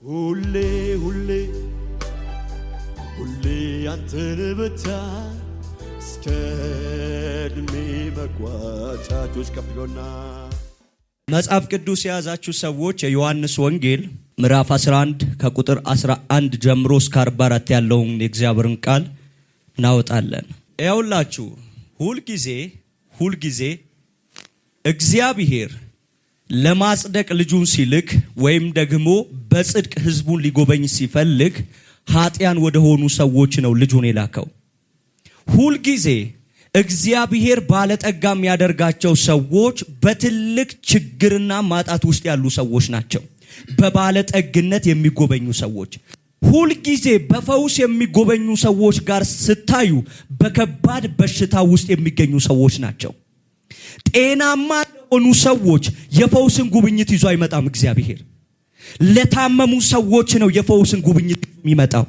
ሁሌ ሁሌ ሁሌ አንተን ብቻ እስከ ዕድሜ መቋጫቶች ከፍሎና መጽሐፍ ቅዱስ የያዛችሁ ሰዎች የዮሐንስ ወንጌል ምዕራፍ 11 ከቁጥር 11 ጀምሮ እስከ 44 ያለውን የእግዚአብሔርን ቃል እናወጣለን። ያውላችሁ ሁልጊዜ እግዚአብሔር ለማጽደቅ ልጁን ሲልክ ወይም ደግሞ በጽድቅ ህዝቡን ሊጎበኝ ሲፈልግ ኃጢያን ወደ ሆኑ ሰዎች ነው ልጁን የላከው። ሁልጊዜ እግዚአብሔር ባለጠጋ የሚያደርጋቸው ሰዎች በትልቅ ችግርና ማጣት ውስጥ ያሉ ሰዎች ናቸው። በባለጠግነት የሚጎበኙ ሰዎች ሁልጊዜ በፈውስ የሚጎበኙ ሰዎች ጋር ስታዩ በከባድ በሽታ ውስጥ የሚገኙ ሰዎች ናቸው። ጤናማ የሆኑ ሰዎች የፈውስን ጉብኝት ይዞ አይመጣም እግዚአብሔር። ለታመሙ ሰዎች ነው የፈውስን ጉብኝት የሚመጣው።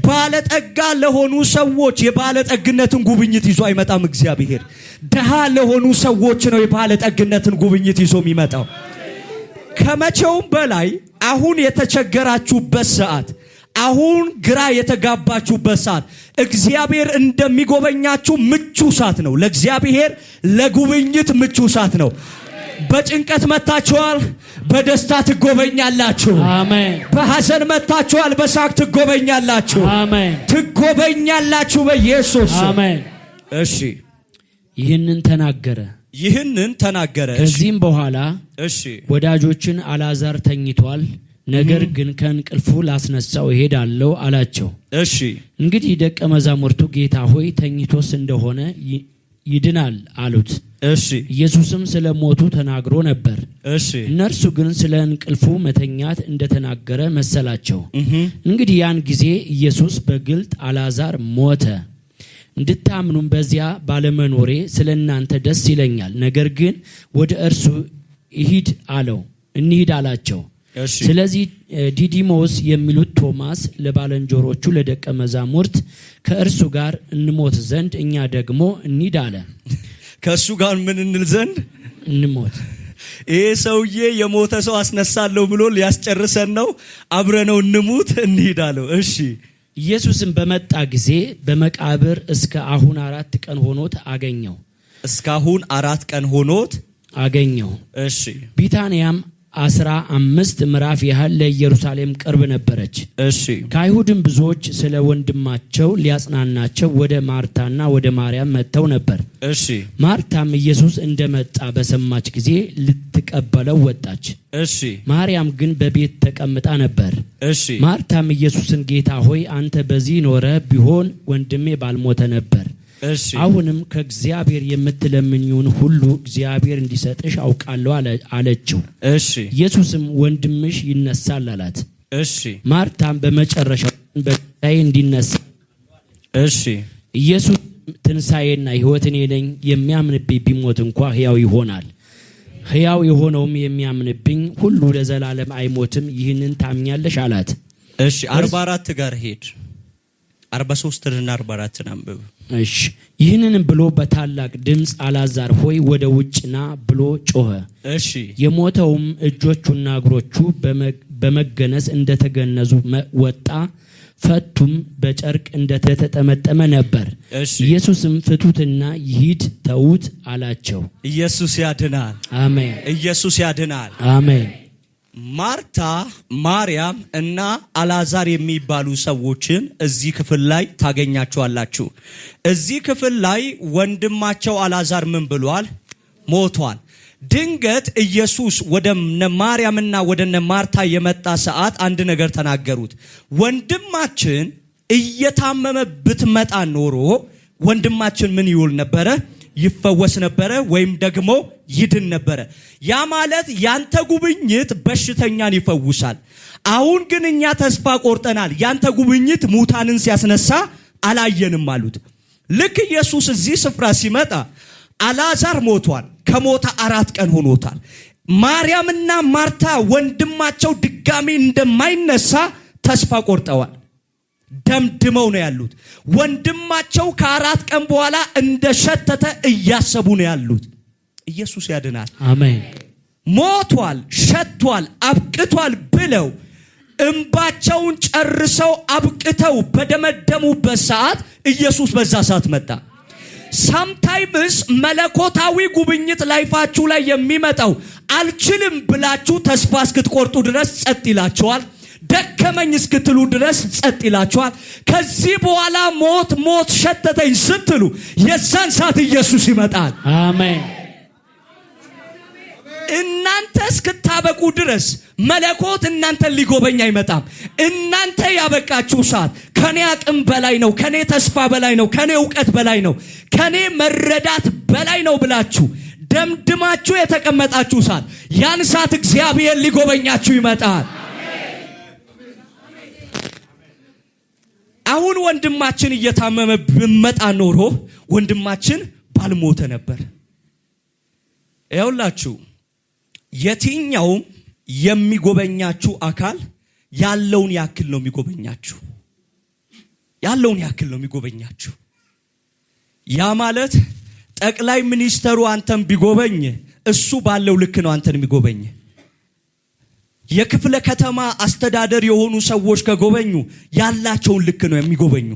ባለጠጋ ለሆኑ ሰዎች የባለጠግነትን ጉብኝት ይዞ አይመጣም እግዚአብሔር። ደሃ ለሆኑ ሰዎች ነው የባለጠግነትን ጉብኝት ይዞ የሚመጣው። ከመቼውም በላይ አሁን የተቸገራችሁበት ሰዓት፣ አሁን ግራ የተጋባችሁበት ሰዓት እግዚአብሔር እንደሚጎበኛችሁ ምቹ ሰዓት ነው። ለእግዚአብሔር ለጉብኝት ምቹ ሰዓት ነው። በጭንቀት መታችኋል፣ በደስታ ትጎበኛላችሁ። አሜን። በሐዘን መታችኋል፣ በሳቅ ትጎበኛላችሁ። አሜን። ትጎበኛላችሁ በኢየሱስ አሜን። እሺ፣ ይህንን ተናገረ። ከዚህም በኋላ ወዳጆችን አልዓዛር ተኝቷል፣ ነገር ግን ከእንቅልፉ ላስነሳው እሄዳለሁ አላቸው። እሺ፣ እንግዲህ ደቀ መዛሙርቱ ጌታ ሆይ ተኝቶስ እንደሆነ ይድናል አሉት። እሺ፣ ኢየሱስም ስለ ሞቱ ተናግሮ ነበር። እሺ፣ እነርሱ ግን ስለ እንቅልፉ መተኛት እንደተናገረ መሰላቸው። እንግዲህ ያን ጊዜ ኢየሱስ በግልጥ አልዓዛር ሞተ፣ እንድታምኑም በዚያ ባለመኖሬ ስለ እናንተ ደስ ይለኛል፣ ነገር ግን ወደ እርሱ እንሂድ አላቸው። ስለዚህ ዲዲሞስ የሚሉት ቶማስ ለባልንጀሮቹ ለደቀ መዛሙርት ከእርሱ ጋር እንሞት ዘንድ እኛ ደግሞ እንሂድ አለ። ከእሱ ጋር ምን እንል ዘንድ? እንሞት። ይሄ ሰውዬ የሞተ ሰው አስነሳለሁ ብሎ ሊያስጨርሰን ነው። አብረነው እንሙት እንሂድ አለው። እሺ። ኢየሱስም በመጣ ጊዜ በመቃብር እስከ አሁን 4 ቀን ሆኖት አገኘው። እስካሁን 4 ቀን ሆኖት አገኘው። እሺ። ቢታንያም 15 ምዕራፍ ያህል ለኢየሩሳሌም ቅርብ ነበረች። እሺ። ከአይሁድም ብዙዎች ስለ ወንድማቸው ሊያጽናናቸው ወደ ማርታና ወደ ማርያም መጥተው ነበር። እሺ። ማርታም ኢየሱስ እንደመጣ በሰማች ጊዜ ልትቀበለው ወጣች። እሺ። ማርያም ግን በቤት ተቀምጣ ነበር። እሺ። ማርታም ኢየሱስን ጌታ ሆይ አንተ በዚህ ኖረ ቢሆን ወንድሜ ባልሞተ ነበር። እሺ። አሁንም ከእግዚአብሔር የምትለምኚውን ሁሉ እግዚአብሔር እንዲሰጥሽ አውቃለሁ አለችው። እሺ። ኢየሱስም ወንድምሽ ይነሳል አላት። እሺ። ማርታም በመጨረሻው በላይ እንዲነሳ እሺ። ኢየሱስ ትንሣኤና ሕይወት እኔ ነኝ፣ የሚያምንብኝ ቢሞት እንኳ ሕያው ይሆናል፣ ሕያው የሆነውም የሚያምንብኝ ሁሉ ለዘላለም አይሞትም። ይህንን ታምኛለሽ አላት። እሺ። 44 ጋር ሄድ 43 እና 44 አንብብ። እሺ። ይህንን ብሎ በታላቅ ድምፅ አልዓዛር ሆይ ወደ ውጭ ና ብሎ ጮኸ። እሺ። የሞተውም እጆቹና እግሮቹ በመገነዝ እንደተገነዙ ወጣ፣ ፈቱም በጨርቅ እንደተጠመጠመ ነበር። እሺ። ኢየሱስም ፍቱትና ይሂድ ተዉት አላቸው። ኢየሱስ ያድናል። አሜን። ኢየሱስ ያድናል። አሜን። ማርታ፣ ማርያም እና አልዓዛር የሚባሉ ሰዎችን እዚህ ክፍል ላይ ታገኛቸዋላችሁ። እዚህ ክፍል ላይ ወንድማቸው አልዓዛር ምን ብሏል? ሞቷል። ድንገት ኢየሱስ ወደ ማርያምና ወደ ማርታ የመጣ ሰዓት አንድ ነገር ተናገሩት። ወንድማችን እየታመመ ብትመጣ ኖሮ ወንድማችን ምን ይውል ነበረ? ይፈወስ ነበረ፣ ወይም ደግሞ ይድን ነበረ። ያ ማለት ያንተ ጉብኝት በሽተኛን ይፈውሳል። አሁን ግን እኛ ተስፋ ቆርጠናል፣ ያንተ ጉብኝት ሙታንን ሲያስነሳ አላየንም አሉት። ልክ ኢየሱስ እዚህ ስፍራ ሲመጣ አልዓዛር ሞቷል። ከሞተ 4 ቀን ሆኖታል። ማርያምና ማርታ ወንድማቸው ድጋሚ እንደማይነሳ ተስፋ ቆርጠዋል። ደምድመው ነው ያሉት። ወንድማቸው ከ4 ቀን በኋላ እንደሸተተ እያሰቡ ነው ያሉት። ኢየሱስ ያድናል። አሜን። ሞቷል፣ ሸቷል፣ አብቅቷል ብለው እንባቸውን ጨርሰው አብቅተው በደመደሙበት ሰዓት ኢየሱስ በዛ ሰዓት መጣ። ሳምታይምስ መለኮታዊ ጉብኝት ላይፋችሁ ላይ የሚመጣው አልችልም ብላችሁ ተስፋ እስክትቆርጡ ድረስ ጸጥ ይላችኋል። ደከመኝ እስክትሉ ድረስ ጸጥ ይላችኋል። ከዚህ በኋላ ሞት ሸተተኝ ስትሉ የዛን ሰዓት ኢየሱስ ይመጣል። አሜን። እናንተ እስክታበቁ ድረስ መለኮት እናንተን ሊጎበኝ አይመጣም። እናንተ ያበቃችሁ ሰዓት ከኔ አቅም በላይ ነው፣ ከኔ ተስፋ በላይ ነው፣ ከኔ ዕውቀት በላይ ነው፣ ከኔ መረዳት በላይ ነው ብላችሁ ደምድማችሁ የተቀመጣችሁ ሰዓት ያን ሰዓት እግዚአብሔር ሊጎበኛችሁ ይመጣል። አሁን ወንድማችን እየታመመ ብመጣ ኖሮ ወንድማችን ባልሞተ ነበር። ይኸውላችሁ የትኛውም የሚጎበኛችሁ አካል ያለውን ያክል ነው የሚጎበኛችሁ። ያለውን ያክል ነው የሚጎበኛችሁ። ያ ማለት ጠቅላይ ሚኒስተሩ አንተን ቢጎበኝ እሱ ባለው ልክ ነው አንተን የሚጎበኝ። የክፍለ ከተማ አስተዳደር የሆኑ ሰዎች ከጎበኙ ያላቸውን ልክ ነው የሚጎበኙ።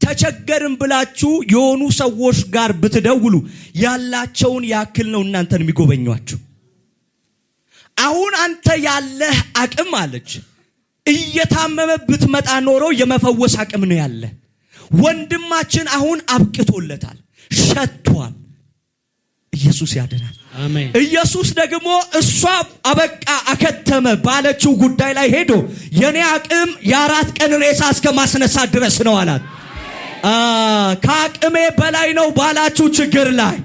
ተቸገርን ብላችሁ የሆኑ ሰዎች ጋር ብትደውሉ ያላቸውን ያክል ነው እናንተን የሚጎበኟችሁ። አሁን አንተ ያለህ አቅም አለች እየታመመ ብትመጣ ኖሮ የመፈወስ አቅም ነው ያለ። ወንድማችን አሁን አብቅቶለታል፣ ሸቷል። ኢየሱስ ያድናል። አሜን። ኢየሱስ ደግሞ እሷ አበቃ አከተመ ባለችው ጉዳይ ላይ ሄዶ የኔ አቅም የ4 ቀን ሬሳ እስከ ማስነሳት ድረስ ነው አላት። ከአቅሜ በላይ ነው ባላችሁ ችግር ላይ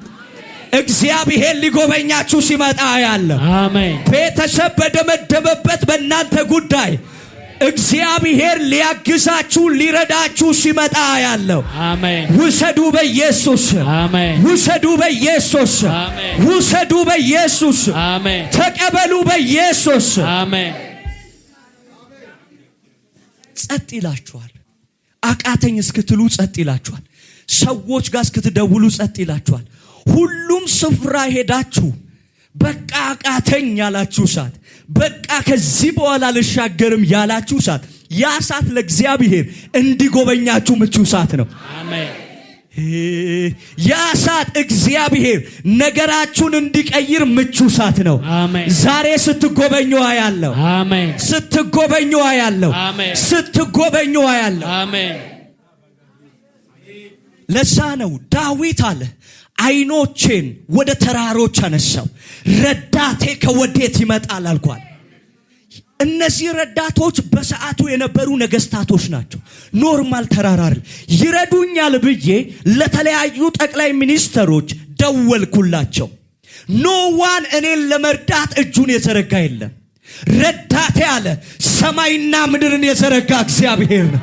እግዚአብሔር ሊጎበኛችሁ ሲመጣ ያለ። አሜን። ቤተሰብ በደመደመበት በእናንተ ጉዳይ እግዚአብሔር ሊያግዛችሁ ሊረዳችሁ ሲመጣ ያለው። አሜን። ውሰዱ በኢየሱስ። አሜን። ውሰዱ በኢየሱስ። አሜን። ውሰዱ በኢየሱስ። አሜን። ተቀበሉ በኢየሱስ። አሜን። ጸጥ ይላችኋል። አቃተኝ እስክትሉ ጸጥ ይላችኋል። ሰዎች ጋር እስክትደውሉ ጸጥ ይላችኋል። ሁሉም ስፍራ ሄዳችሁ በቃ አቃተኝ ያላችሁ ሰዓት፣ በቃ ከዚህ በኋላ ልሻገርም ያላችሁ ሰዓት ያ ሰዓት ለእግዚአብሔር እንዲጎበኛችሁ ምቹ ሰዓት ነው። አሜን። ያ ሰዓት እግዚአብሔር ነገራችሁን እንዲቀይር ምቹ ሰዓት ነው። አሜን። ዛሬ ስትጎበኙ አያለሁ። አሜን። ስትጎበኙ አያለሁ። አሜን። ስትጎበኙ አያለሁ። አሜን። ለዛ ነው ዳዊት አለ አይኖቼን ወደ ተራሮች አነሳው፣ ረዳቴ ከወዴት ይመጣል አልኳል። እነዚህ ረዳቶች በሰዓቱ የነበሩ ነገስታቶች ናቸው። ኖርማል ተራራ አይደል። ይረዱኛል ብዬ ለተለያዩ ጠቅላይ ሚኒስተሮች ደወልኩላቸው። ኖዋን እኔን ለመርዳት እጁን የዘረጋ የለም። ረዳቴ አለ ሰማይና ምድርን የዘረጋ እግዚአብሔር ነው።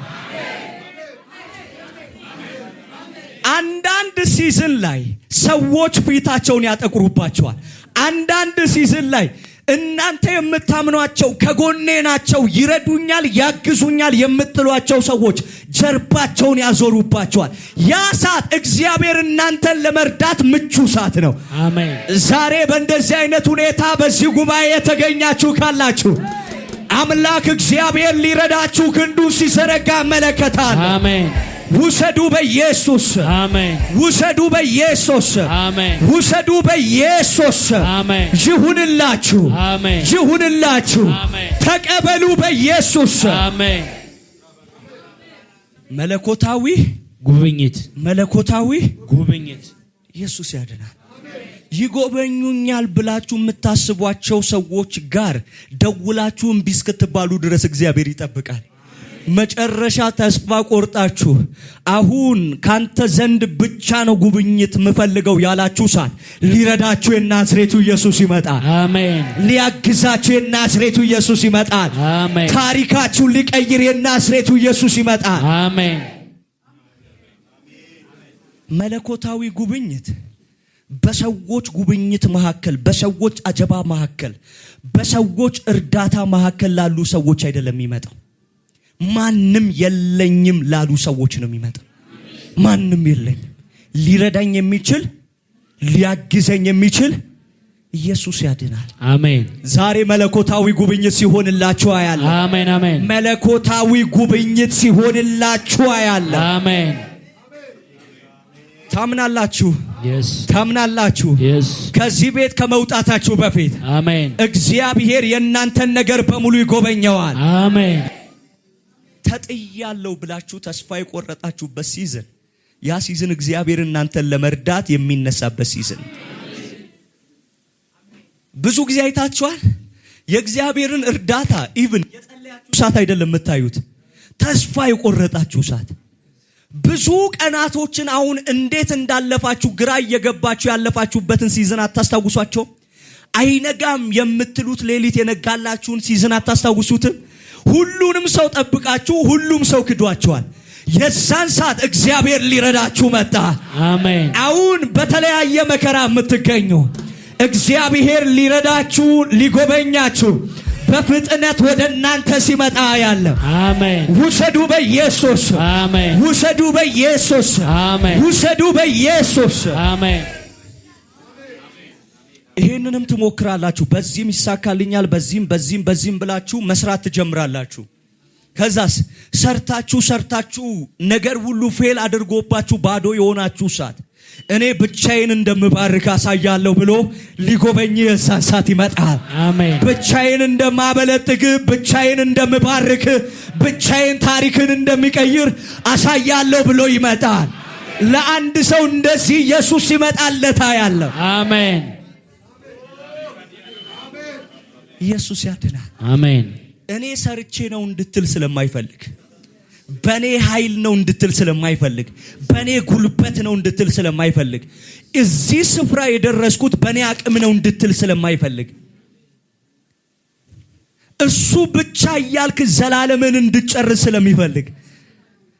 አንዳንድ ሲዝን ላይ ሰዎች ፊታቸውን ያጠቁሩባቸዋል። አንዳንድ ሲዝን ላይ እናንተ የምታምኗቸው ከጎኔ ናቸው፣ ይረዱኛል፣ ያግዙኛል የምትሏቸው ሰዎች ጀርባቸውን ያዞሩባቸዋል። ያ ሰዓት እግዚአብሔር እናንተን ለመርዳት ምቹ ሰዓት ነው። አሜን። ዛሬ በእንደዚህ አይነት ሁኔታ በዚህ ጉባኤ የተገኛችሁ ካላችሁ አምላክ እግዚአብሔር ሊረዳችሁ ክንዱ ሲዘረጋ መለከታል። አሜን። ውሰዱ በኢየሱስ። አሜን። ውሰዱ በኢየሱስ። አሜን። ውሰዱ በኢየሱስ። አሜን። ይሁንላችሁ። አሜን። ይሁንላችሁ። አሜን። ተቀበሉ በኢየሱስ። አሜን። መለኮታዊ ጉብኝት፣ መለኮታዊ ጉብኝት። ኢየሱስ ያድናል። ይጎበኙኛል ብላችሁ የምታስቧቸው ሰዎች ጋር ደውላችሁ እምቢ እስክትባሉ ድረስ እግዚአብሔር ይጠብቃል። መጨረሻ ተስፋ ቆርጣችሁ አሁን ካንተ ዘንድ ብቻ ነው ጉብኝት ምፈልገው ያላችሁ ሰዓት ሊረዳችሁ የናዝሬቱ ኢየሱስ ይመጣል። አሜን። ሊያግዛችሁ የናዝሬቱ ኢየሱስ ይመጣል። አሜን። ታሪካችሁን ሊቀይር የናዝሬቱ ኢየሱስ ይመጣል። አሜን። መለኮታዊ ጉብኝት በሰዎች ጉብኝት መካከል፣ በሰዎች አጀባ መካከል፣ በሰዎች እርዳታ መካከል ላሉ ሰዎች አይደለም የሚመጣው። ማንም የለኝም ላሉ ሰዎች ነው የሚመጣው። ማንም የለኝም ሊረዳኝ የሚችል ሊያግዘኝ የሚችል ኢየሱስ ያድናል። አሜን። ዛሬ መለኮታዊ ጉብኝት ሲሆንላችሁ አያለ። አሜን አሜን። መለኮታዊ ጉብኝት ሲሆንላችሁ አያለ። አሜን። ታምናላችሁ? yes ታምናላችሁ? yes ከዚህ ቤት ከመውጣታችሁ በፊት አሜን እግዚአብሔር የእናንተን ነገር በሙሉ ይጎበኘዋል። አሜን። ተጥያለሁ ብላችሁ ተስፋ የቆረጣችሁበት ሲዝን ያ ሲዝን እግዚአብሔር እናንተን ለመርዳት የሚነሳበት ሲዝን። ብዙ ጊዜ አይታችኋል። የእግዚአብሔርን እርዳታ ኢቭን የጸለያችሁ ሰዓት አይደለም የምታዩት፣ ተስፋ የቆረጣችሁ ሰዓት። ብዙ ቀናቶችን አሁን እንዴት እንዳለፋችሁ ግራ እየገባችሁ ያለፋችሁበትን ሲዝን አታስታውሷቸው? አይነጋም የምትሉት ሌሊት የነጋላችሁን ሲዝን አታስታውሱትም? ሁሉንም ሰው ጠብቃችሁ ሁሉም ሰው ክዷቸዋል። የዛን ሰዓት እግዚአብሔር ሊረዳችሁ መጣ። አሜን። አሁን በተለያየ መከራ የምትገኙ እግዚአብሔር ሊረዳችሁ ሊጎበኛችሁ በፍጥነት ወደ እናንተ ሲመጣ ያለ። አሜን። ውሰዱ በኢየሱስ። አሜን። ውሰዱ በኢየሱስ። አሜን። ውሰዱ በኢየሱስ። አሜን። ይሄንንም ትሞክራላችሁ። በዚህም ይሳካልኛል፣ በዚህም ብላችሁ መስራት ትጀምራላችሁ። ከዛስ ሰርታችሁ ነገር ሁሉ ፌል አድርጎባችሁ ባዶ የሆናችሁ ሰዓት እኔ ብቻዬን እንደምባርክ አሳያለሁ ብሎ ሊጎበኝ የዛን ሰዓት ይመጣል። አሜን። ብቻዬን እንደማበለጥግ፣ ብቻዬን እንደምባርክ፣ ብቻዬን ታሪክን እንደሚቀይር አሳያለሁ ብሎ ይመጣል። ለአንድ ሰው እንደዚህ ኢየሱስ ይመጣለታ ያለ። አሜን። ኢየሱስ ያድናል። አሜን። እኔ ሰርቼ ነው እንድትል ስለማይፈልግ፣ በኔ ኃይል ነው እንድትል ስለማይፈልግ፣ በኔ ጉልበት ነው እንድትል ስለማይፈልግ፣ እዚህ ስፍራ የደረስኩት በኔ አቅም ነው እንድትል ስለማይፈልግ፣ እሱ ብቻ እያልክ ዘላለምን እንድጨርስ ስለሚፈልግ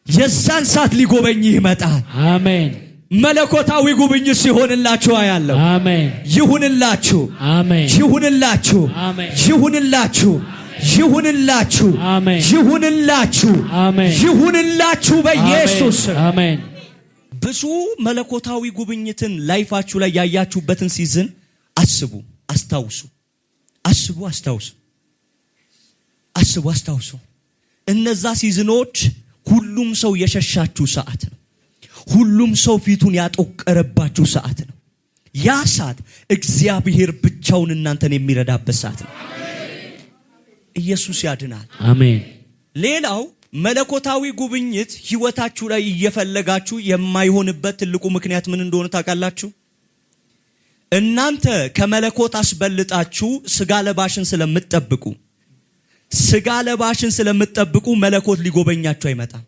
የዛን ሰዓት ሊጎበኝ ይመጣል። አሜን። መለኮታዊ ጉብኝት ሲሆንላችሁ አያለሁ። አሜን። ይሁንላችሁ። አሜን። ይሁንላችሁ። አሜን። ይሁንላችሁ። ይሁንላችሁ። አሜን። ይሁንላችሁ። አሜን። ይሁንላችሁ በኢየሱስ። አሜን። ብዙ መለኮታዊ ጉብኝትን ላይፋችሁ ላይ ያያችሁበትን ሲዝን አስቡ፣ አስታውሱ። አስቡ፣ አስታውሱ። አስቡ፣ አስታውሱ። እነዛ ሲዝኖች ሁሉም ሰው የሸሻችሁ ሰዓት ነው። ሁሉም ሰው ፊቱን ያጠቆረባችሁ ሰዓት ነው። ያ ሰዓት እግዚአብሔር ብቻውን እናንተን የሚረዳበት ሰዓት ነው። ኢየሱስ ያድናል። አሜን። ሌላው መለኮታዊ ጉብኝት ህይወታችሁ ላይ እየፈለጋችሁ የማይሆንበት ትልቁ ምክንያት ምን እንደሆነ ታውቃላችሁ? እናንተ ከመለኮት አስበልጣችሁ ስጋ ለባሽን ስለምትጠብቁ መለኮት ሊጎበኛችሁ አይመጣም።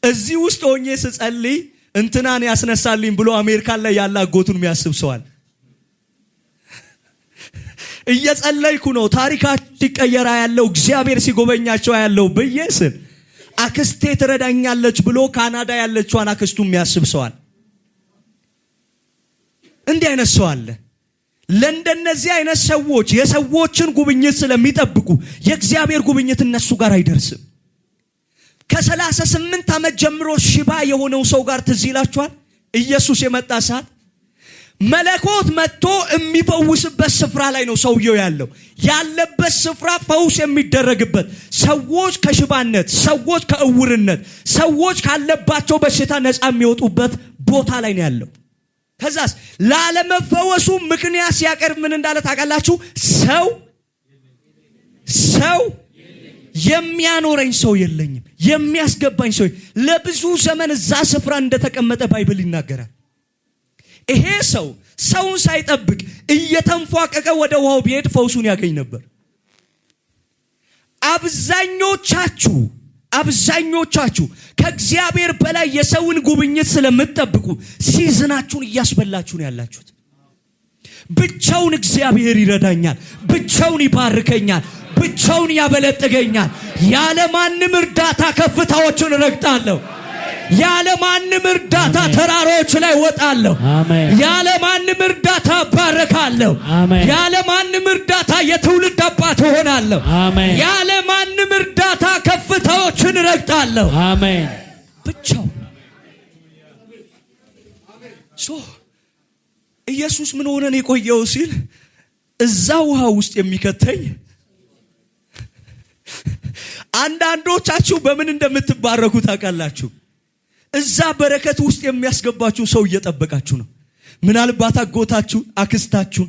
እዚህ ውስጥ ሆኜ ስጸልይ እንትናን ያስነሳልኝ ብሎ አሜሪካን ላይ ያለ አጎቱን የሚያስብ ሰዋል። እየጸለይኩ ነው ታሪካችሁ ሲቀየራ ያለው እግዚአብሔር ሲጎበኛቸው ያለው በየስል አክስቴ ትረዳኛለች ብሎ ካናዳ ያለችዋን አክስቱ የሚያስብ ሰዋል። እንዲህ አይነት ሰው አለ። ለእንደነዚህ አይነት ሰዎች የሰዎችን ጉብኝት ስለሚጠብቁ የእግዚአብሔር ጉብኝት እነሱ ጋር አይደርስም። ከ38 ዓመት ጀምሮ ሽባ የሆነው ሰው ጋር ትዝ ይላችኋል? ኢየሱስ የመጣ ሰዓት መለኮት መጥቶ የሚፈውስበት ስፍራ ላይ ነው ሰውየው ያለበት ስፍራ ፈውስ የሚደረግበት፣ ሰዎች ከሽባነት፣ ሰዎች ከእውርነት፣ ሰዎች ካለባቸው በሽታ ነፃ የሚወጡበት ቦታ ላይ ነው ያለው። ከዛስ ላለመፈወሱ ምክንያት ሲያቀርብ ምን እንዳለ ታውቃላችሁ? ሰው የሚያኖረኝ ሰው የለኝም፣ የሚያስገባኝ ሰው። ለብዙ ዘመን እዛ ስፍራ እንደተቀመጠ ባይብል ይናገራል። ይሄ ሰው ሰውን ሳይጠብቅ እየተንፏቀቀ ወደ ውሃው ቢሄድ ፈውሱን ያገኝ ነበር። አብዛኞቻችሁ ከእግዚአብሔር በላይ የሰውን ጉብኝት ስለምትጠብቁ ሲዝናችሁን እያስበላችሁ ነው ያላችሁት። ብቻውን እግዚአብሔር ይረዳኛል፣ ብቻውን ይባርከኛል፣ ብቻውን ያበለጥገኛል፣ ያለ ማንም እርዳታ ከፍታዎችን ረግጣለሁ፣ ያለ ማንም እርዳታ ተራሮች ላይ ወጣለሁ፣ ያለ ማንም እርዳታ ባረካለሁ፣ ያለ ማንም እርዳታ የትውልድ አባት ሆናለሁ፣ ያለ ማንም እርዳታ ከፍታዎችን ረግጣለሁ። አሜን። ብቻው ኢየሱስ ምን ሆነ ነው የቆየው ሲል እዛ ውሃ ውስጥ የሚከተኝ አንዳንዶቻችሁ በምን እንደምትባረኩ ታውቃላችሁ? እዛ በረከት ውስጥ የሚያስገባችሁ ሰው እየጠበቃችሁ ነው። ምናልባት አጎታችሁ፣ አክስታችሁ።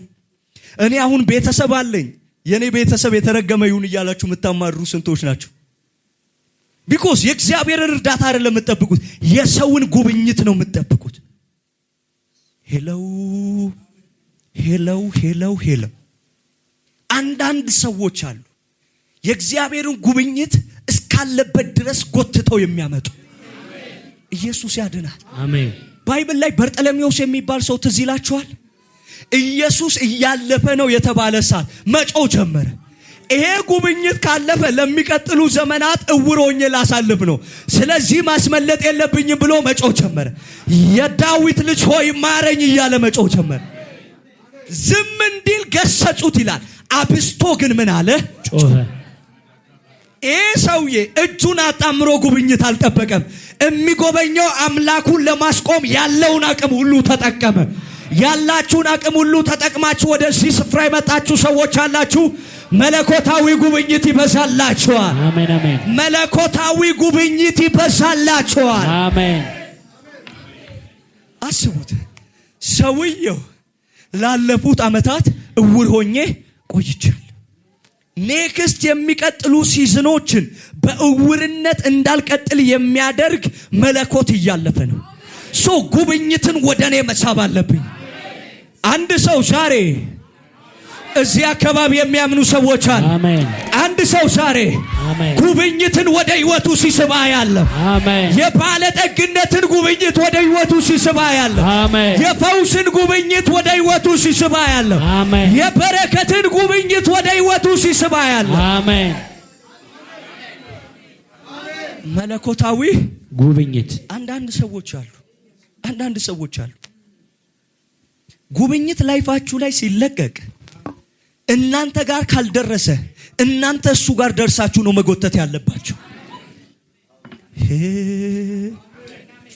እኔ አሁን ቤተሰብ አለኝ የኔ ቤተሰብ የተረገመ ይሁን እያላችሁ የምታማሩ ስንቶች ናችሁ? ቢኮዝ የእግዚአብሔርን እርዳታ አይደለም የምትጠብቁት፣ የሰውን ጉብኝት ነው የምትጠብቁት። ሄሎ አንዳንድ ሰዎች አሉ የእግዚአብሔርን ጉብኝት እስካለበት ድረስ ጎትተው የሚያመጡ። ኢየሱስ ያድናል። አሜን። ባይብል ላይ በርጠለሜዎስ የሚባል ሰው ትዝ ይላችኋል? ኢየሱስ እያለፈ ነው የተባለ ሰዓት መጮህ ጀመረ። ይሄ ጉብኝት ካለፈ ለሚቀጥሉ ዘመናት እውር ሆኜ ላሳልፍ ነው፣ ስለዚህ ማስመለጥ የለብኝም ብሎ መጮህ ጀመረ። የዳዊት ልጅ ሆይ ማረኝ እያለ መጮህ ጀመረ። ዝም እንዲል ገሰጹት ይላል። አብስቶ ግን ምን አለ? ጮኸ። ይሄ ሰውዬ እጁን አጣምሮ ጉብኝት አልጠበቀም። የሚጎበኘው አምላኩን ለማስቆም ያለውን አቅም ሁሉ ተጠቀመ። ያላችሁን አቅም ሁሉ ተጠቅማችሁ ወደዚህ ስፍራ የመጣችሁ ሰዎች አላችሁ። መለኮታዊ ጉብኝት ይበዛላችኋል። አሜን አሜን። መለኮታዊ ጉብኝት ይበዛላችኋል። አሜን። አስቡት፣ ሰውየው ላለፉት ዓመታት እውር ሆኜ ቆይቻለሁ። ኔክስት የሚቀጥሉ ሲዝኖችን በእውርነት እንዳልቀጥል የሚያደርግ መለኮት እያለፈ ነው። ጉብኝትን ወደኔ መሳብ አለብኝ። አንድ ሰው ዛሬ እዚህ አካባቢ የሚያምኑ ሰዎች አሉ። አሜን። አንድ ሰው ዛሬ ጉብኝትን ወደ ህይወቱ ሲስባ ያለ፣ የባለጠግነትን ጉብኝት ወደ ህይወቱ ሲስባ ያለ፣ የፈውስን ጉብኝት ወደ ህይወቱ ሲስባ ያለ፣ የበረከትን ጉብኝት ወደ ህይወቱ ሲስባ ያለ። አሜን። መለኮታዊ ጉብኝት አንዳንድ ሰዎች አሉ ጉብኝት ላይፋችሁ ላይ ሲለቀቅ እናንተ ጋር ካልደረሰ እናንተ እሱ ጋር ደርሳችሁ ነው መጎተት ያለባችሁ።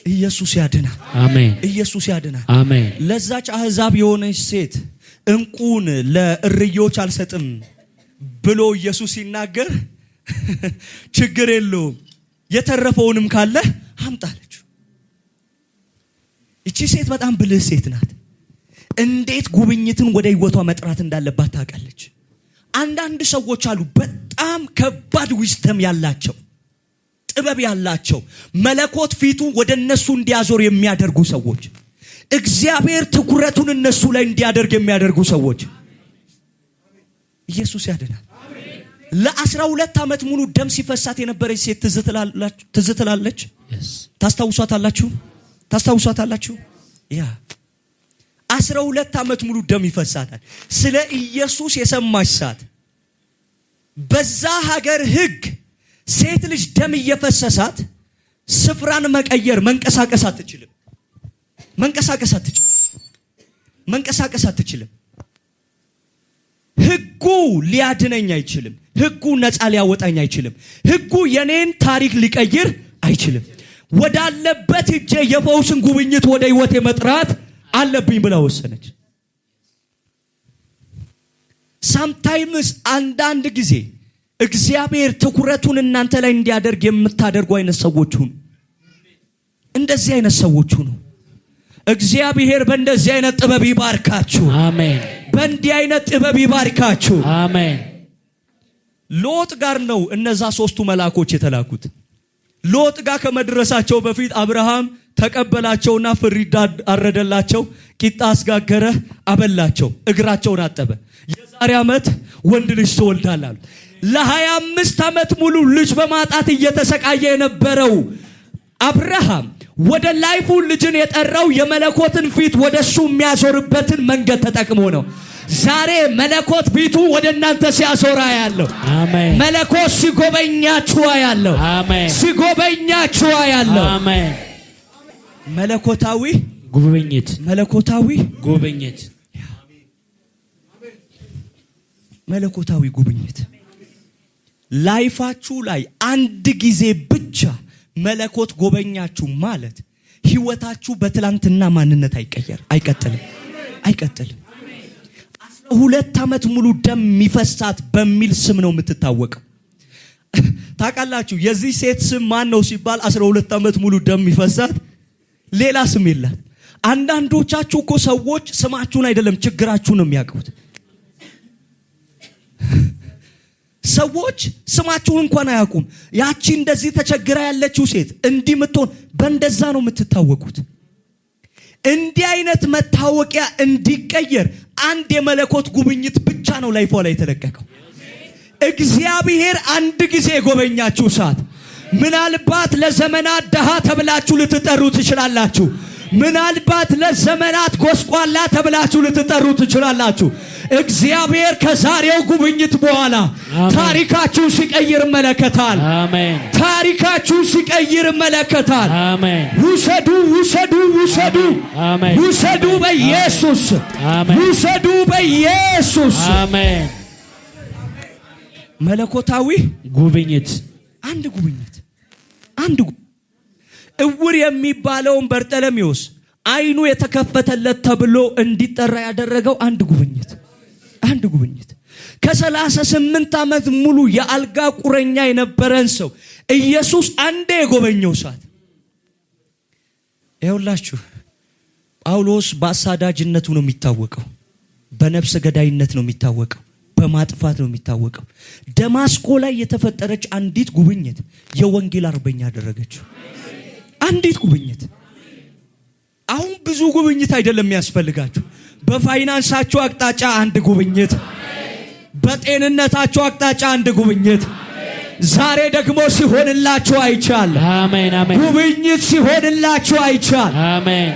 ኢየሱስ ያድናል። አሜን። ኢየሱስ ያድናል። አሜን። ለዛች አህዛብ የሆነች ሴት እንቁን ለእርዮች አልሰጥም ብሎ ኢየሱስ ሲናገር ችግር የለውም የተረፈውንም ካለ አምጣለች። እቺ ሴት በጣም ብልህ ሴት ናት። እንዴት ጉብኝትን ወደ ህይወቷ መጥራት እንዳለባት ታውቃለች። አንዳንድ ሰዎች አሉ በጣም ከባድ ዊዝደም ያላቸው፣ ጥበብ ያላቸው፣ መለኮት ፊቱ ወደ እነሱ እንዲያዞር የሚያደርጉ ሰዎች፣ እግዚአብሔር ትኩረቱን እነሱ ላይ እንዲያደርግ የሚያደርጉ ሰዎች። ኢየሱስ ያድናል። ለ12 ዓመት ሙሉ ደም ሲፈሳት የነበረች ሴት ትዝ ትላለች። ታስታውሷታላችሁ? ያ 12 ዓመት ሙሉ ደም ይፈሳታል። ስለ ኢየሱስ የሰማች ሰዓት በዛ ሀገር ህግ ሴት ልጅ ደም እየፈሰሳት ስፍራን መቀየር መንቀሳቀስ አትችልም። ህጉ ሊያድነኝ አይችልም። ህጉ ነፃ ሊያወጣኝ አይችልም። ህጉ የኔን ታሪክ ሊቀይር አይችልም። ወዳለበት እጄ የፈውስን ጉብኝት ወደ ህይወቴ መጥራት አለብኝ ብላ ወሰነች። ሳምታይምስ አንዳንድ ጊዜ እግዚአብሔር ትኩረቱን እናንተ ላይ እንዲያደርግ የምታደርጉ አይነት ሰዎች ሁኑ። እንደዚህ አይነት ሰዎች ሁኑ። እግዚአብሔር በእንደዚህ አይነት ጥበብ ይባርካችሁ። አሜን። በእንዲህ አይነት ጥበብ ይባርካችሁ። አሜን። ሎጥ ጋር ነው እነዛ ሶስቱ መልአኮች የተላኩት። ሎጥ ጋር ከመድረሳቸው በፊት አብርሃም ተቀበላቸውና ፍሪዳ አረደላቸው፣ ቂጣ አስጋገረ፣ አበላቸው፣ እግራቸውን አጠበ። የዛሬ ዓመት ወንድ ልጅ ትወልዳለህ አሉ። ለ25 ዓመት ሙሉ ልጅ በማጣት እየተሰቃየ የነበረው አብርሃም ወደ ላይፉ ልጅን የጠራው የመለኮትን ፊት ወደሱ የሚያዞርበትን መንገድ ተጠቅሞ ነው። ዛሬ መለኮት ፊቱ ወደ እናንተ ሲያዞራ ያለው። አሜን። መለኮት ሲጎበኛችሁ ያለው። አሜን። ሲጎበኛችሁ ያለው። አሜን። መለኮታዊ ጉብኝት ላይፋችሁ ላይ አንድ ጊዜ ብቻ መለኮት ጎበኛችሁ ማለት ህይወታችሁ በትላንትና ማንነት አይቀጥልም። አይቀጥልም። 12 ዓመት ሙሉ ደም የሚፈሳት በሚል ስም ነው የምትታወቀው። ታውቃላችሁ የዚህ ሴት ስም ማን ነው ሲባል 12 ዓመት ሙሉ ደም የሚፈሳት ሌላ ስም የላት። አንዳንዶቻችሁ እኮ ሰዎች ስማችሁን አይደለም ችግራችሁን ነው የሚያውቁት። ሰዎች ስማችሁን እንኳን አያውቁም። ያቺ እንደዚህ ተቸግራ ያለችው ሴት እንዲህ ምትሆን በእንደዛ ነው የምትታወቁት። እንዲህ አይነት መታወቂያ እንዲቀየር አንድ የመለኮት ጉብኝት ብቻ ነው ላይፏ ላይ የተለቀቀው። እግዚአብሔር አንድ ጊዜ የጎበኛችሁ ሰዓት ምናልባት ለዘመናት ደሃ ተብላችሁ ልትጠሩ ትችላላችሁ። ምናልባት ለዘመናት ጎስቋላ ተብላችሁ ልትጠሩ ትችላላችሁ። እግዚአብሔር ከዛሬው ጉብኝት በኋላ ታሪካችሁ ሲቀይር መለከታል። አሜን። ታሪካችሁ ሲቀይር መለከታል። አሜን። ውሰዱ ውሰዱ ውሰዱ አሜን። ውሰዱ በኢየሱስ አሜን። ውሰዱ በኢየሱስ አሜን። መለኮታዊ ጉብኝት አንድ ጉብኝት አንድ እውር የሚባለውን በርጠለሜዎስ አይኑ የተከፈተለት ተብሎ እንዲጠራ ያደረገው አንድ ጉብኝት ከ38 ዓመት ሙሉ የአልጋ ቁረኛ የነበረን ሰው ኢየሱስ አንዴ የጎበኘው ሰዓት። ይኸውላችሁ ጳውሎስ በአሳዳጅነቱ ነው የሚታወቀው፣ በነፍስ ገዳይነት ነው የሚታወቀው፣ በማጥፋት ነው የሚታወቀው። ደማስቆ ላይ የተፈጠረች አንዲት ጉብኝት የወንጌል አርበኛ አደረገችው። አንዲት ጉብኝት። አሁን ብዙ ጉብኝት አይደለም የሚያስፈልጋችሁ። በፋይናንሳችሁ አቅጣጫ አንድ ጉብኝት፣ በጤንነታችሁ አቅጣጫ አንድ ጉብኝት። ዛሬ ደግሞ ሲሆንላችሁ አይቻል። አሜን አሜን። ጉብኝት ሲሆንላችሁ አይቻል። አሜን።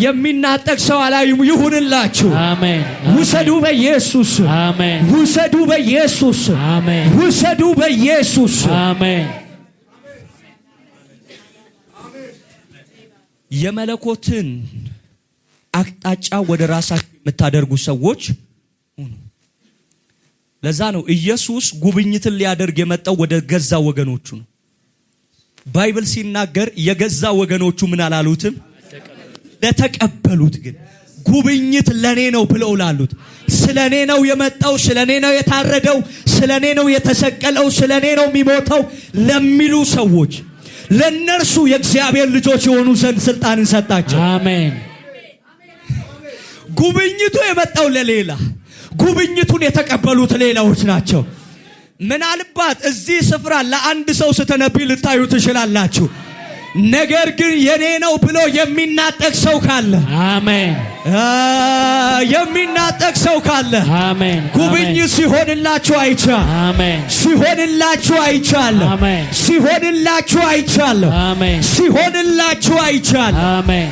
የሚናጠቅ ሰው አላዩም። ይሁንላችሁ። አሜን። ውሰዱ በኢየሱስ አሜን። ውሰዱ በኢየሱስ አሜን። ውሰዱ በኢየሱስ አሜን። የመለኮትን አቅጣጫ ወደ ራሳችሁ የምታደርጉ ሰዎች ሁኑ። ለዛ ነው ኢየሱስ ጉብኝትን ሊያደርግ የመጣው ወደ ገዛ ወገኖቹ ነው። ባይብል ሲናገር የገዛ ወገኖቹ ምን አላሉትም? ለተቀበሉት ግን ጉብኝት ለኔ ነው ብለው ላሉት፣ ስለኔ ነው የመጣው፣ ስለኔ ነው የታረደው፣ ስለኔ ነው የተሰቀለው፣ ስለኔ ነው የሚሞተው ለሚሉ ሰዎች ለነርሱ የእግዚአብሔር ልጆች የሆኑ ዘንድ ስልጣንን ሰጣቸው። አሜን። ጉብኝቱ የመጣው ለሌላ፣ ጉብኝቱን የተቀበሉት ሌላዎች ናቸው። ምናልባት እዚህ ስፍራ ለአንድ ሰው ስትነብይ ልታዩ ትችላላችሁ። ነገር ግን የኔ ነው ብሎ የሚናጠቅ ሰው ካለ፣ አሜን፣ የሚናጠቅ ሰው ካለ፣ አሜን፣ ጉብኝት ሲሆንላችሁ አይቻል። አሜን። ሲሆንላችሁ አይቻል። አሜን። ሲሆንላችሁ አይቻል። አሜን። ሲሆንላችሁ አይቻል። አሜን።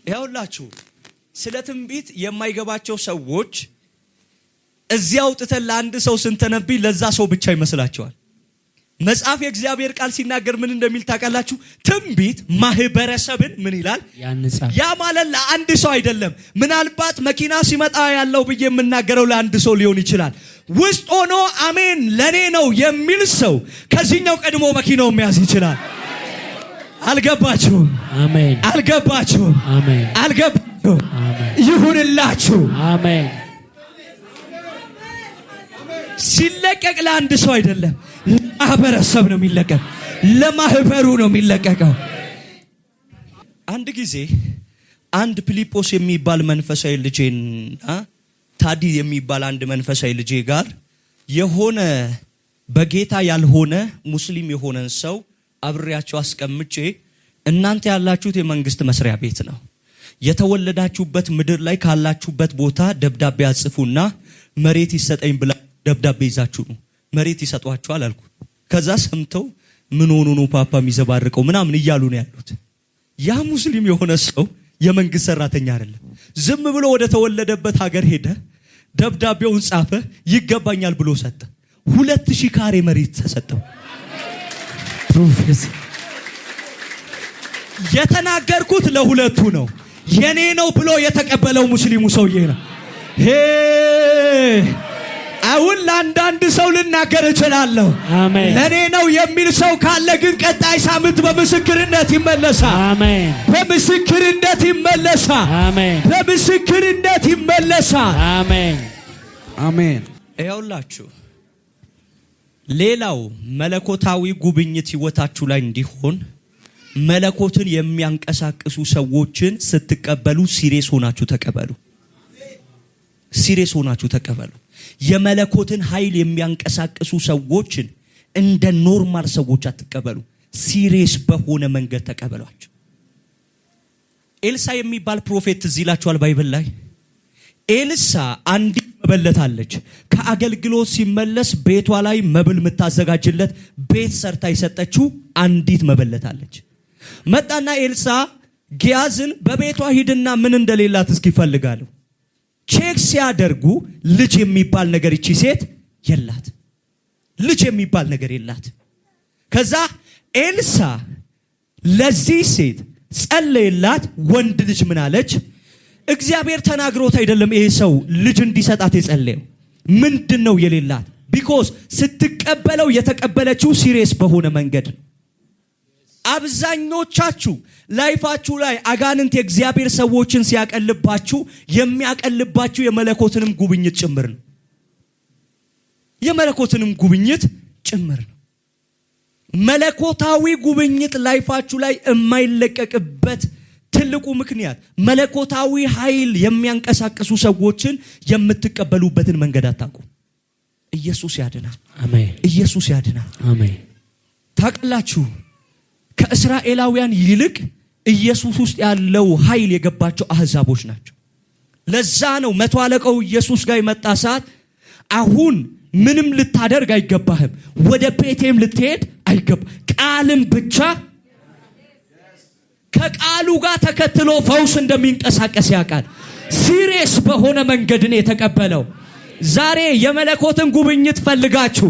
ያውላችሁ ስለ ትንቢት የማይገባቸው ሰዎች እዚያ አውጥተን ለአንድ ሰው ስንተነብይ ለዛ ሰው ብቻ ይመስላቸዋል። መጽሐፍ የእግዚአብሔር ቃል ሲናገር ምን እንደሚል ታውቃላችሁ? ትንቢት ማህበረሰብን ምን ይላል? ያንጻል። ያ ማለት ለአንድ ሰው አይደለም። ምናልባት መኪና ሲመጣ ያለው ብዬ የምናገረው ለአንድ ሰው ሊሆን ይችላል። ውስጥ ሆኖ አሜን ለኔ ነው የሚል ሰው ከዚህኛው ቀድሞ መኪናው መያዝ ይችላል። አልገባችሁም? አሜን። አልገባችሁም? አሜን። አልገባችሁም? አሜን። ይሁንላችሁ። አሜን። ሲለቀቅ ለአንድ ሰው አይደለም፣ ለማህበረሰብ ነው የሚለቀቅ። ለማህበሩ ነው የሚለቀቀው። አንድ ጊዜ አንድ ፊልጶስ የሚባል መንፈሳዊ ልጄና ታዲ የሚባል አንድ መንፈሳዊ ልጄ ጋር የሆነ በጌታ ያልሆነ ሙስሊም የሆነን ሰው አብሬያቸው አስቀምጬ እናንተ ያላችሁት የመንግስት መስሪያ ቤት ነው፣ የተወለዳችሁበት ምድር ላይ ካላችሁበት ቦታ ደብዳቤ አጽፉና መሬት ይሰጠኝ ብላ ደብዳቤ ይዛችሁ ነው መሬት ይሰጧችኋል አልኩ። ከዛ ሰምተው ምን ሆኖ ነው ፓፓ የሚዘባርቀው ምናምን እያሉ ነው ያሉት። ያ ሙስሊም የሆነ ሰው የመንግስት ሰራተኛ አይደለም። ዝም ብሎ ወደ ተወለደበት ሀገር ሄደ፣ ደብዳቤውን ጻፈ፣ ይገባኛል ብሎ ሰጠ። 2000 ካሬ መሬት ተሰጠው። ፕሮፌሰር የተናገርኩት ለሁለቱ ነው። የኔ ነው ብሎ የተቀበለው ሙስሊሙ ሰውዬ ነው። አሁን ለአንዳንድ ሰው ልናገር እችላለሁ። አሜን። ለኔ ነው የሚል ሰው ካለ ግን ቀጣይ ሳምንት በምስክርነት ይመለሳል። አሜን። በምስክርነት ይመለሳል። አሜን። በምስክርነት ይመለሳል። አሜን። አሜን። ይኸውላችሁ ሌላው መለኮታዊ ጉብኝት ህይወታችሁ ላይ እንዲሆን መለኮትን የሚያንቀሳቅሱ ሰዎችን ስትቀበሉ ሲሪየስ ሆናችሁ ተቀበሉ። ሲሪየስ ሆናችሁ ተቀበሉ። የመለኮትን ኃይል የሚያንቀሳቅሱ ሰዎችን እንደ ኖርማል ሰዎች አትቀበሉ። ሲሪየስ በሆነ መንገድ ተቀበሏቸው። ኤልሳ የሚባል ፕሮፌት እዚህ ይላችኋል ባይብል ላይ። ኤልሳ አንዲት መበለታለች። ከአገልግሎት ሲመለስ ቤቷ ላይ መብል የምታዘጋጅለት ቤት ሰርታ የሰጠችው አንዲት መበለታለች። መጣና ኤልሳ ጊያዝን በቤቷ ሂድና ምን እንደሌላት እስኪ ፈልጋለሁ። ቼክ ሲያደርጉ ልጅ የሚባል ነገር እቺ ሴት የላት። ልጅ የሚባል ነገር የላት። ከዛ ኤልሳ ለዚህ ሴት ጸለየላት። ወንድ ልጅ ምን አለች? እግዚአብሔር ተናግሮት አይደለም ይሄ ሰው ልጅ እንዲሰጣት የጸለየው። ምንድነው የሌላት? ቢኮዝ ስትቀበለው የተቀበለችው ሲሪየስ በሆነ መንገድ ነው። አብዛኞቻችሁ ላይፋችሁ ላይ አጋንንት የእግዚአብሔር ሰዎችን ሲያቀልባችሁ የሚያቀልባችሁ የመለኮትንም ጉብኝት ጭምር ነው። የመለኮትንም ጉብኝት ጭምር ነው። መለኮታዊ ጉብኝት ላይፋችሁ ላይ የማይለቀቅበት ትልቁ ምክንያት መለኮታዊ ኃይል የሚያንቀሳቅሱ ሰዎችን የምትቀበሉበትን መንገድ አታውቁ። ኢየሱስ ያድናል። አሜን። ኢየሱስ ያድናል። አሜን። ታውቃላችሁ ከእስራኤላውያን ይልቅ ኢየሱስ ውስጥ ያለው ኃይል የገባቸው አህዛቦች ናቸው። ለዛ ነው መቶ አለቃው ኢየሱስ ጋር የመጣ ሰዓት አሁን ምንም ልታደርግ አይገባህም፣ ወደ ቤቴም ልትሄድ አይገባ፣ ቃልን ብቻ ከቃሉ ጋር ተከትሎ ፈውስ እንደሚንቀሳቀስ ያውቃል። ሲሪየስ በሆነ መንገድ ነው የተቀበለው። ዛሬ የመለኮትን ጉብኝት ፈልጋችሁ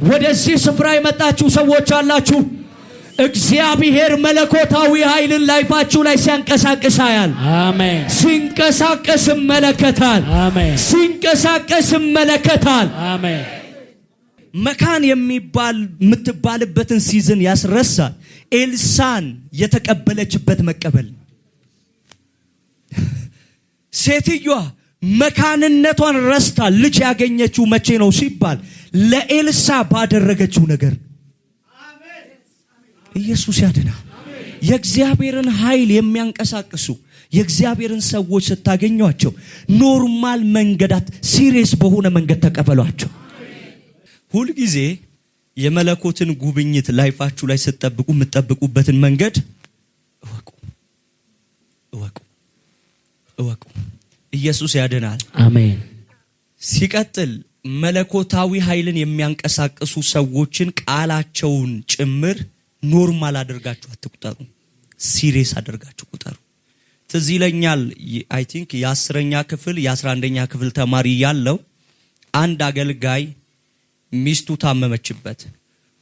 ወደዚህ ስፍራ የመጣችሁ ሰዎች አላችሁ። እግዚአብሔር መለኮታዊ ኃይልን ላይፋችሁ ላይ ሲያንቀሳቅስ ያያል። አሜን። ሲንቀሳቀስ መለከታል። አሜን። ሲንቀሳቀስ መለከታል። አሜን። መካን የሚባል የምትባልበትን ሲዝን ያስረሳል። ኤልሳን የተቀበለችበት መቀበል። ሴትዮዋ መካንነቷን ረስታ ልጅ ያገኘችው መቼ ነው ሲባል ለኤልሳ ባደረገችው ነገር። ኢየሱስ ያድናል። የእግዚአብሔርን ኃይል የሚያንቀሳቅሱ የእግዚአብሔርን ሰዎች ስታገኟቸው ኖርማል መንገዳት ሲሪየስ በሆነ መንገድ ተቀበሏቸው። ሁል ጊዜ የመለኮትን ጉብኝት ላይፋችሁ ላይ ስትጠብቁ የምትጠብቁበትን መንገድ እወቁ እወቁ እወቁ። ኢየሱስ ያድናል። አሜን። ሲቀጥል መለኮታዊ ኃይልን የሚያንቀሳቅሱ ሰዎችን ቃላቸውን ጭምር ኖርማል አድርጋችሁ አትቁጠሩ፣ ሲሪየስ አድርጋችሁ ቁጠሩ። ትዝ ይለኛል አይ ቲንክ የ10ኛ ክፍል የ11ኛ ክፍል ተማሪ ያለው አንድ አገልጋይ ሚስቱ ታመመችበት።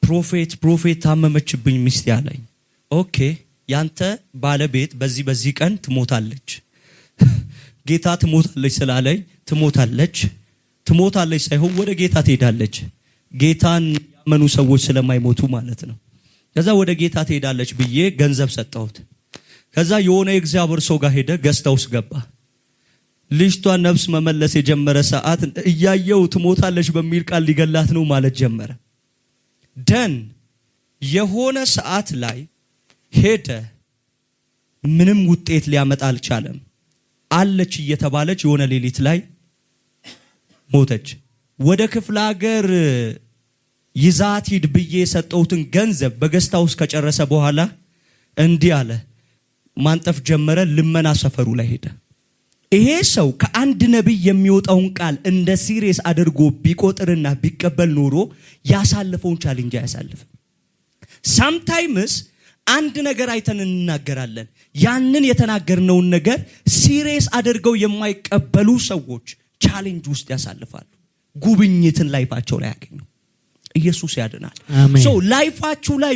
ፕሮፌት ታመመችብኝ ሚስት ያለኝ። ኦኬ ያንተ ባለቤት በዚህ ቀን ትሞታለች፣ ጌታ ትሞታለች ስላለኝ ትሞታለች ሳይሆን ወደ ጌታ ትሄዳለች። ጌታን ያመኑ ሰዎች ስለማይሞቱ ማለት ነው። ከዛ ወደ ጌታ ትሄዳለች ብዬ ገንዘብ ሰጠሁት። ከዛ የሆነ የእግዚአብሔር ሰው ጋር ሄደ፣ ገስታውስ ገባ። ልጅቷ ነፍስ መመለስ የጀመረ ሰዓት እያየው ትሞታለች በሚል ቃል ሊገላት ነው ማለት ጀመረ። ደን የሆነ ሰዓት ላይ ሄደ፣ ምንም ውጤት ሊያመጣ አልቻለም። አለች እየተባለች የሆነ ሌሊት ላይ ሞተች። ወደ ክፍለ ሀገር ይዛት ሂድ ብዬ የሰጠሁትን ገንዘብ በገስታውስ ከጨረሰ በኋላ እንዲህ አለ፣ ማንጠፍ ጀመረ። ልመና ሰፈሩ ላይ ሄደ። ይሄ ሰው ከአንድ ነብይ የሚወጣውን ቃል እንደ ሲሪየስ አድርጎ ቢቆጥርና ቢቀበል ኖሮ ያሳለፈውን ቻሌንጅ አያሳልፍም። ሳምታይምስ አንድ ነገር አይተን እንናገራለን። ያንን የተናገርነውን ነገር ሲሪየስ አድርገው የማይቀበሉ ሰዎች ቻሌንጅ ውስጥ ያሳልፋሉ። ጉብኝትን ላይፋቸው ላይ ያገኙ። ኢየሱስ ያድናል። ሶ ላይፋችሁ ላይ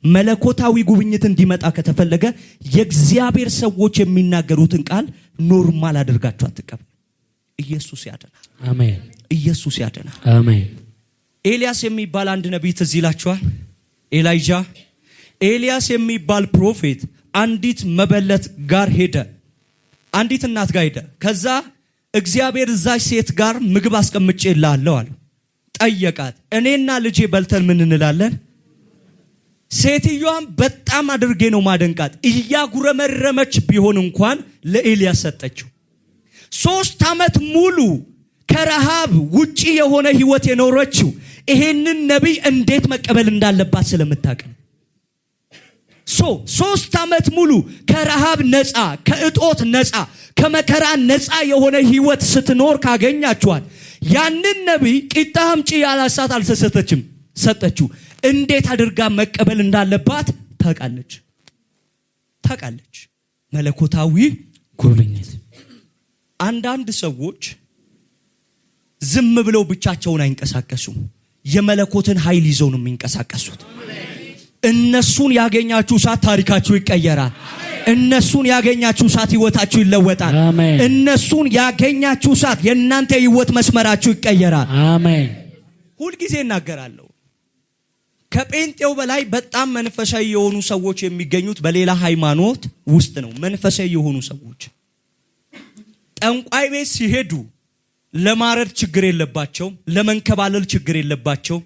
መለኮታዊ ጉብኝት እንዲመጣ ከተፈለገ የእግዚአብሔር ሰዎች የሚናገሩትን ቃል ኖርማል አድርጋችሁ አትቀበሉ። ኢየሱስ ያድናል። አሜን። ኢየሱስ ያድናል። አሜን። ኤልያስ የሚባል አንድ ነቢይ ትዝ ይላችኋል? ኤልያስ የሚባል ፕሮፌት አንዲት መበለት ጋር ሄደ። አንዲት እናት ጋር ሄደ። ከዛ እግዚአብሔር እዛች ሴት ጋር ምግብ አስቀምጬልሃለሁ አለ። ጠየቃት። እኔና ልጄ በልተን ምን እንላለን? ሴትዮዋም በጣም አድርጌ ነው ማደንቃት። እያጉረመረመች ቢሆን እንኳን ለኤልያስ ሰጠችው። 3 ዓመት ሙሉ ከረሃብ ውጪ የሆነ ህይወት የኖረችው ይሄንን ነቢይ እንዴት መቀበል እንዳለባት ስለምታውቅ ነው። 3 ዓመት ሙሉ ከረሃብ ነፃ፣ ከእጦት ነፃ፣ ከመከራ ነፃ የሆነ ህይወት ስትኖር ካገኛችኋት ያንን ነቢይ ቂጣ አምጪ ያላሳት አልሰሰተችም፣ ሰጠችው። እንዴት አድርጋ መቀበል እንዳለባት ታውቃለች። መለኮታዊ ጉብኝት። አንዳንድ ሰዎች ዝም ብለው ብቻቸውን አይንቀሳቀሱም። የመለኮትን ኃይል ይዘው ነው የሚንቀሳቀሱት። እነሱን ያገኛችሁ ሰዓት ታሪካችሁ ይቀየራል። እነሱን ያገኛችሁ ሰዓት ህይወታችሁ ይለወጣል። እነሱን ያገኛችሁ ሰዓት የእናንተ ህይወት መስመራችሁ ይቀየራል። አሜን። ሁል ጊዜ እናገራለሁ። ከጴንጤው በላይ በጣም መንፈሳዊ የሆኑ ሰዎች የሚገኙት በሌላ ሃይማኖት ውስጥ ነው። መንፈሳዊ የሆኑ ሰዎች ጠንቋይ ቤት ሲሄዱ ለማረድ ችግር የለባቸው፣ ለመንከባለል ችግር የለባቸው።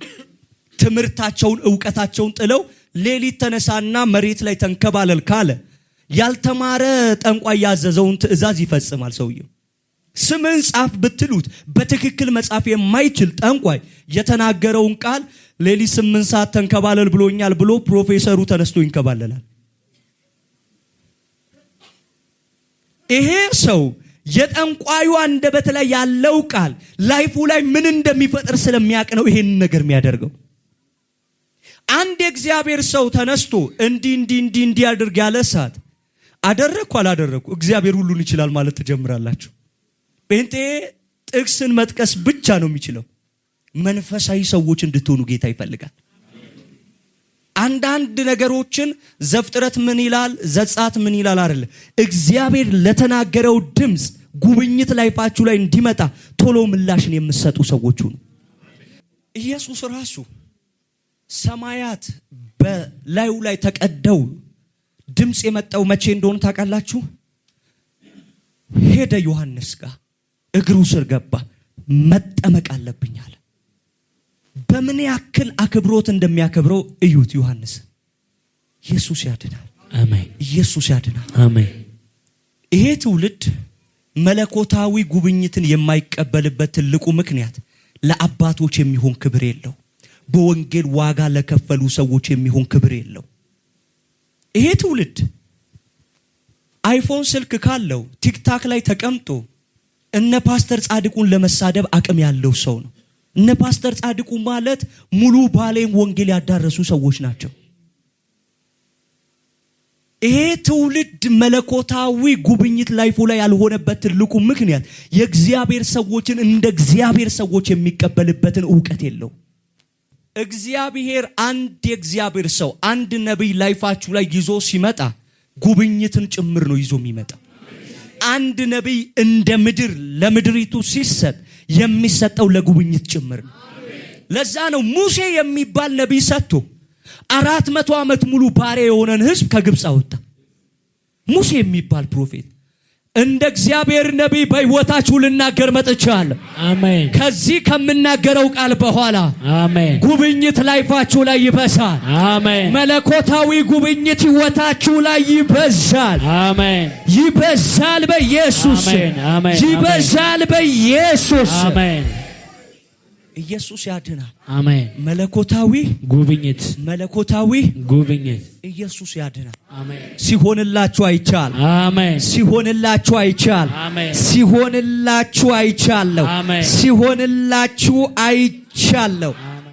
ትምህርታቸውን ዕውቀታቸውን ጥለው ሌሊት ተነሳና መሬት ላይ ተንከባለል ካለ ያልተማረ ጠንቋይ ያዘዘውን ትእዛዝ ይፈጽማል ሰውየው። ስምን ጻፍ ብትሉት በትክክል መጻፍ የማይችል ጠንቋይ የተናገረውን ቃል ሌሊት 8 ሰዓት ተንከባለል ብሎኛል ብሎ ፕሮፌሰሩ ተነስቶ ይንከባለላል። ይሄ ሰው የጠንቋዩ አንደበት ላይ ያለው ቃል ላይፉ ላይ ምን እንደሚፈጥር ስለሚያውቅ ነው ይሄን ነገር የሚያደርገው። አንድ የእግዚአብሔር ሰው ተነስቶ እንዲ አድርግ ያለ ሰዓት አደረኩ አላደረኩ እግዚአብሔር ሁሉን ይችላል ማለት ትጀምራላችሁ። ጴንጤ ጥቅስን መጥቀስ ብቻ ነው የሚችለው። መንፈሳዊ ሰዎች እንድትሆኑ ጌታ ይፈልጋል። አንዳንድ ነገሮችን ዘፍጥረት ምን ይላል፣ ዘጸአት ምን ይላል አይደል? እግዚአብሔር ለተናገረው ድምጽ ጉብኝት ላይፋችሁ ላይ እንዲመጣ ቶሎ ምላሽን የምትሰጡ ሰዎች ሁኑ። ኢየሱስ ራሱ ሰማያት በላዩ ላይ ተቀደው ድምጽ የመጣው መቼ እንደሆነ ታውቃላችሁ? ሄደ ዮሐንስ ጋር እግሩ ስር ገባ። መጠመቅ አለብኝ አለ። በምን ያክል አክብሮት እንደሚያከብረው እዩት ዮሐንስ። ኢየሱስ ያድናል። አሜን። ኢየሱስ ያድናል። አሜን። ይሄ ትውልድ መለኮታዊ ጉብኝትን የማይቀበልበት ትልቁ ምክንያት ለአባቶች የሚሆን ክብር የለው። በወንጌል ዋጋ ለከፈሉ ሰዎች የሚሆን ክብር የለው። ይሄ ትውልድ አይፎን ስልክ ካለው ቲክታክ ላይ ተቀምጦ እነ ፓስተር ጻድቁን ለመሳደብ አቅም ያለው ሰው ነው። እነ ፓስተር ጻድቁ ማለት ሙሉ ባሌን ወንጌል ያዳረሱ ሰዎች ናቸው። ይሄ ትውልድ መለኮታዊ ጉብኝት ላይፉ ላይ ያልሆነበት ትልቁ ምክንያት የእግዚአብሔር ሰዎችን እንደ እግዚአብሔር ሰዎች የሚቀበልበትን ዕውቀት የለው። እግዚአብሔር አንድ የእግዚአብሔር ሰው አንድ ነቢይ ላይፋችሁ ላይ ይዞ ሲመጣ ጉብኝትን ጭምር ነው ይዞ የሚመጣ። አንድ ነቢይ እንደ ምድር ለምድሪቱ ሲሰጥ የሚሰጠው ለጉብኝት ጭምር ነው። ለዛ ነው ሙሴ የሚባል ነቢይ ሰጥቶ 400 ዓመት ሙሉ ባሪያ የሆነን ህዝብ ከግብጽ አወጣ። ሙሴ የሚባል ፕሮፌት እንደ እግዚአብሔር ነቢይ በህይወታችሁ ልናገር መጥቻለሁ። አሜን። ከዚህ ከምናገረው ቃል በኋላ አሜን ጉብኝት ላይፋችሁ ላይ ይበዛል። አሜን። መለኮታዊ ጉብኝት ህይወታችሁ ላይ ይበዛል። አሜን። ይበዛል በኢየሱስ አሜን። ይበዛል በኢየሱስ አሜን። ኢየሱስ ያድናል። አሜን። መለኮታዊ ጉብኝት ኢየሱስ ያድናል። አሜን። ሲሆንላችሁ አይቻል። አሜን። ሲሆንላችሁ አይቻል። አሜን። ሲሆንላችሁ አይቻለሁ። አሜን። ሲሆንላችሁ አይቻለሁ።